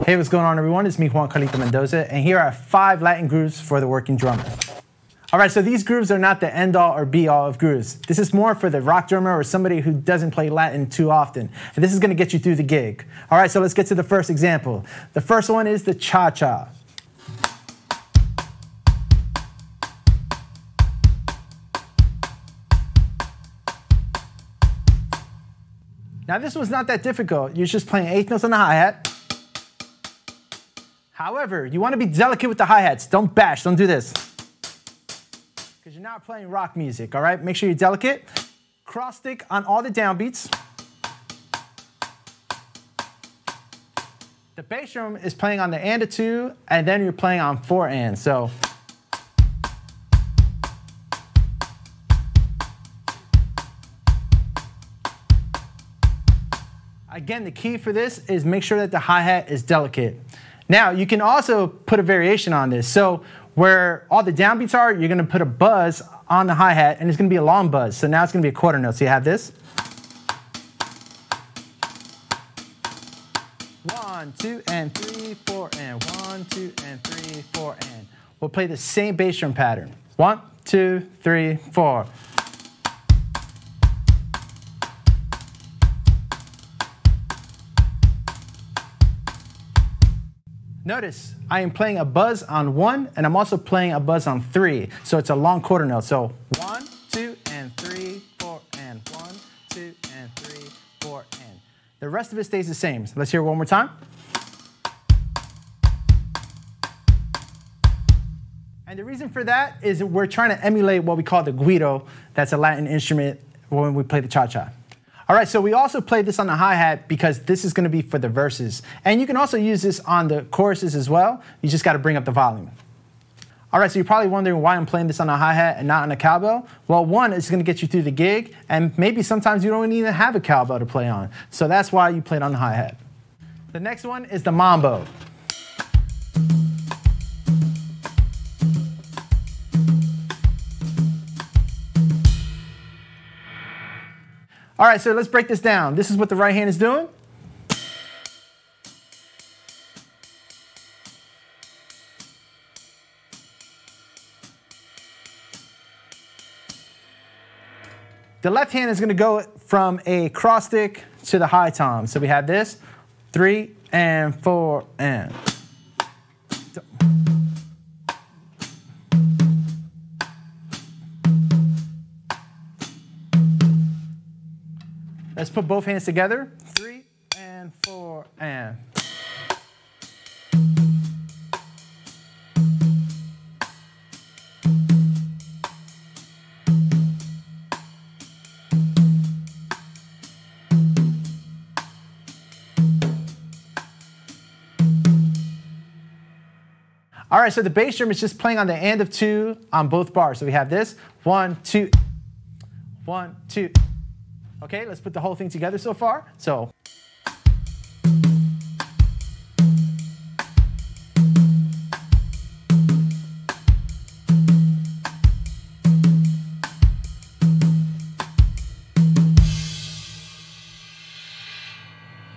Hey, what's going on, everyone? It's me, Juan Carlito Mendoza, and here are 5 Latin grooves for the working drummer. All right, so these grooves are not the end-all or be-all of grooves. This is more for the rock drummer or somebody who doesn't play Latin too often. And this is gonna get you through the gig. All right, so let's get to the first example. The first one is the cha-cha. Now this one's not that difficult. You're just playing 8th notes on the hi-hat. However, you want to be delicate with the hi-hats. Don't bash, don't do this. Because you're not playing rock music, all right? Make sure you're delicate. Cross stick on all the downbeats. The bass drum is playing on the and a 2, and then you're playing on 4 and, so. Again, the key for this is make sure that the hi-hat is delicate. Now, you can also put a variation on this. So where all the downbeats are, you're gonna put a buzz on the hi-hat, and it's gonna be a long buzz. So now it's gonna be a quarter note. So you have this. 1, 2, and 3, 4, and 1, 2, and 3, 4, and. We'll play the same bass drum pattern. 1, 2, 3, 4. Notice, I am playing a buzz on 1, and I'm also playing a buzz on 3. So it's a long quarter note. So 1, 2, and 3, 4, and 1, 2, and 3, 4, and. The rest of it stays the same. So let's hear it one more time. And the reason for that is we're trying to emulate what we call the güiro. That's a Latin instrument when we play the cha-cha. All right, so we also play this on the hi-hat because this is going to be for the verses. And you can also use this on the choruses as well. You just got to bring up the volume. All right, so you're probably wondering why I'm playing this on a hi-hat and not on a cowbell. Well, one, it's going to get you through the gig, and maybe sometimes you don't even have a cowbell to play on. So that's why you play it on the hi-hat. The next one is the mambo. All right, so let's break this down. This is what the right hand is doing. The left hand is going to go from a cross stick to the high tom. So we have this, 3 and 4 and. Let's put both hands together. 3 and 4 and. All right, so the bass drum is just playing on the and of 2 on both bars. So we have this, 1, 2, 1, 2. Okay, let's put the whole thing together so far. So.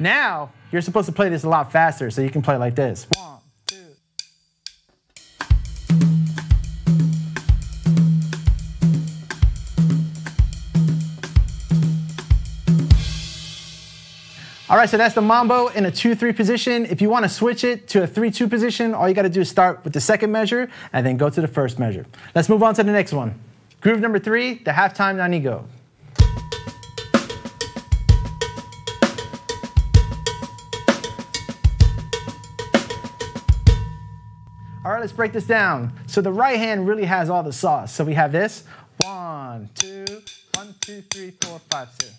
Now, you're supposed to play this a lot faster, so you can play like this. 1, 2. All right, so that's the mambo in a 2-3 position. If you want to switch it to a 3-2 position, all you got to do is start with the second measure and then go to the first measure. Let's move on to the next one. Groove number 3, the halftime NANIGO. All right, let's break this down. So the right hand really has all the sauce. So we have this, 1, 2, 1, 2, 3, 4, 5, 6.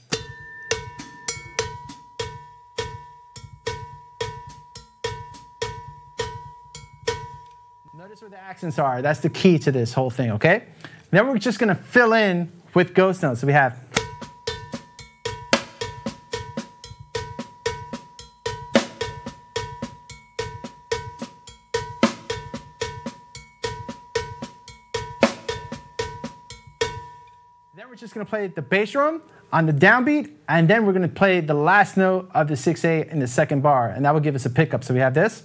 Notice where the accents are. That's the key to this whole thing, okay? Then we're just gonna fill in with ghost notes. So we have. Then we're just gonna play the bass drum on the downbeat, and then we're gonna play the last note of the 6/8 in the second bar, and that will give us a pickup. So we have this.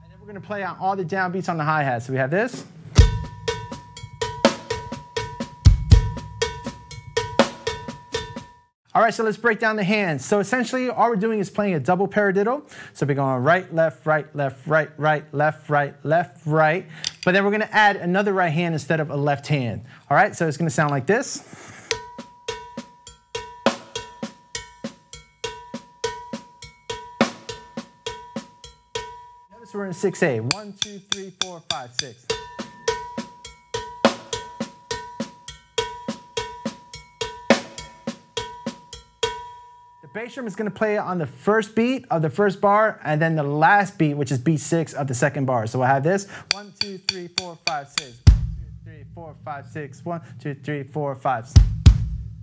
And then we're gonna play on all the downbeats on the hi-hat. So we have this. All right, so let's break down the hands. So essentially, all we're doing is playing a double paradiddle. So we're going right, left, right, left, right, right, left, right, left, right. But then we're gonna add another right hand instead of a left hand. All right, so it's gonna sound like this. Notice we're in 6/8. 1, 2, 3, 4, 5, 6. Bass drum is going to play on the first beat of the first bar, and then the last beat, which is beat 6 of the second bar. So we'll have this: 1, 2, 3, 4, 5, 6. 1, 2, 3, 4, 5, 6. 1, 2, 3, 4, 5, 6.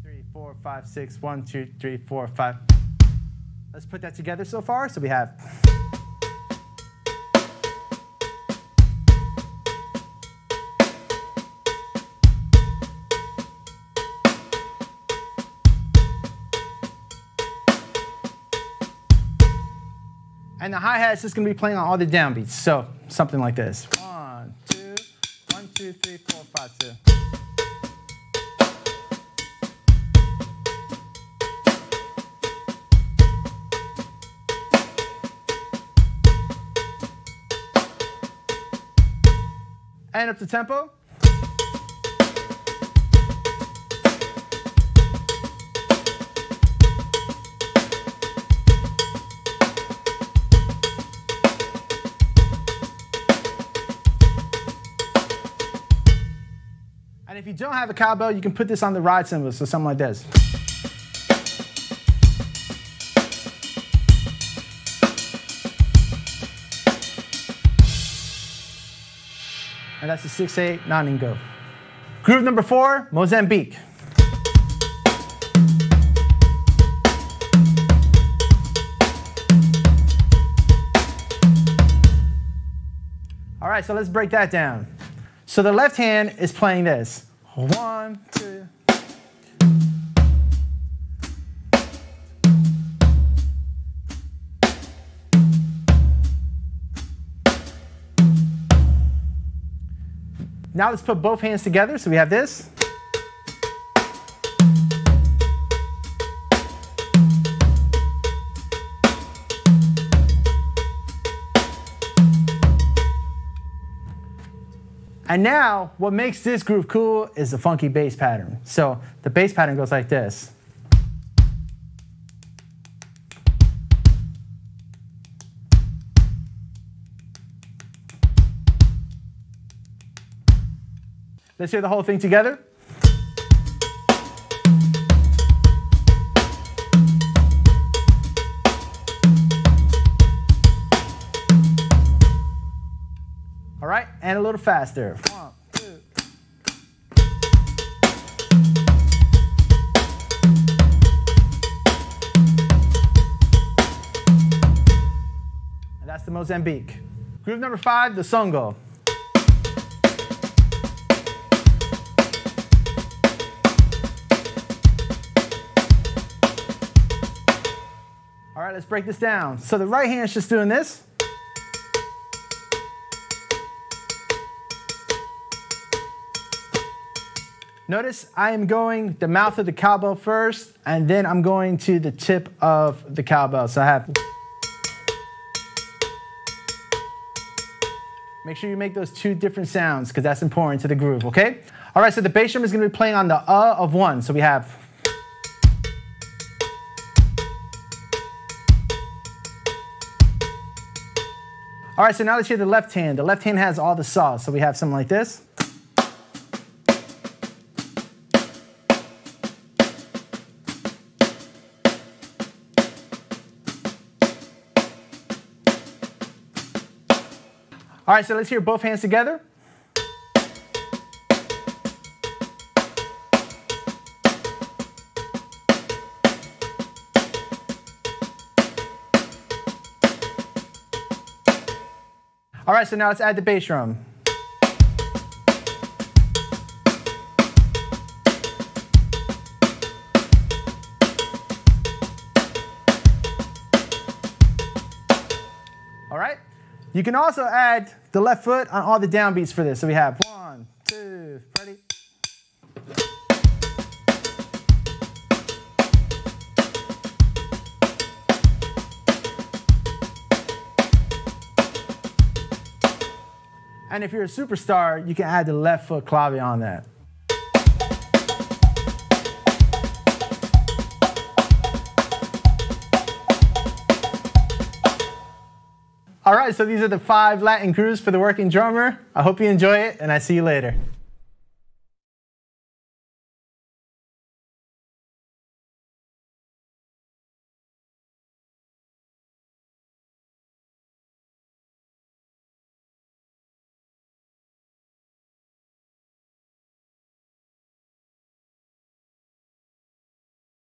3, 4, 5, 6. 1, 2, 3, 4, 5. Let's put that together so far. So we have. And the hi-hat is just going to be playing on all the downbeats. So something like this. 1, 2, 1, 2, 3, 4, 5, 2. And up the tempo. And if you don't have a cowbell, you can put this on the ride cymbal, so something like this. And that's the 6/8 NANIGO. Groove number 4, Mozambique. All right, so let's break that down. So the left hand is playing this. 1, 2. Now let's put both hands together. So we have this. And now, what makes this groove cool is the funky bass pattern. So the bass pattern goes like this. Let's hear the whole thing together. All right, and a little faster. 1, 2. And that's the Mozambique. Groove number 5, the SONGO. All right, let's break this down. So the right hand's just doing this. Notice I am going the mouth of the cowbell first, and then I'm going to the tip of the cowbell. So I have. Make sure you make those 2 different sounds, because that's important to the groove, okay? All right, so the bass drum is going to be playing on the of 1. So we have. All right, so now let's hear the left hand. The left hand has all the saws. So we have something like this. All right, so let's hear both hands together. All right, so now let's add the bass drum. All right. You can also add the left foot on all the downbeats for this. So we have 1, 2, ready? And if you're a superstar, you can add the left foot clave on that. All right, so these are the 5 Latin grooves for the working drummer. I hope you enjoy it, and I see you later.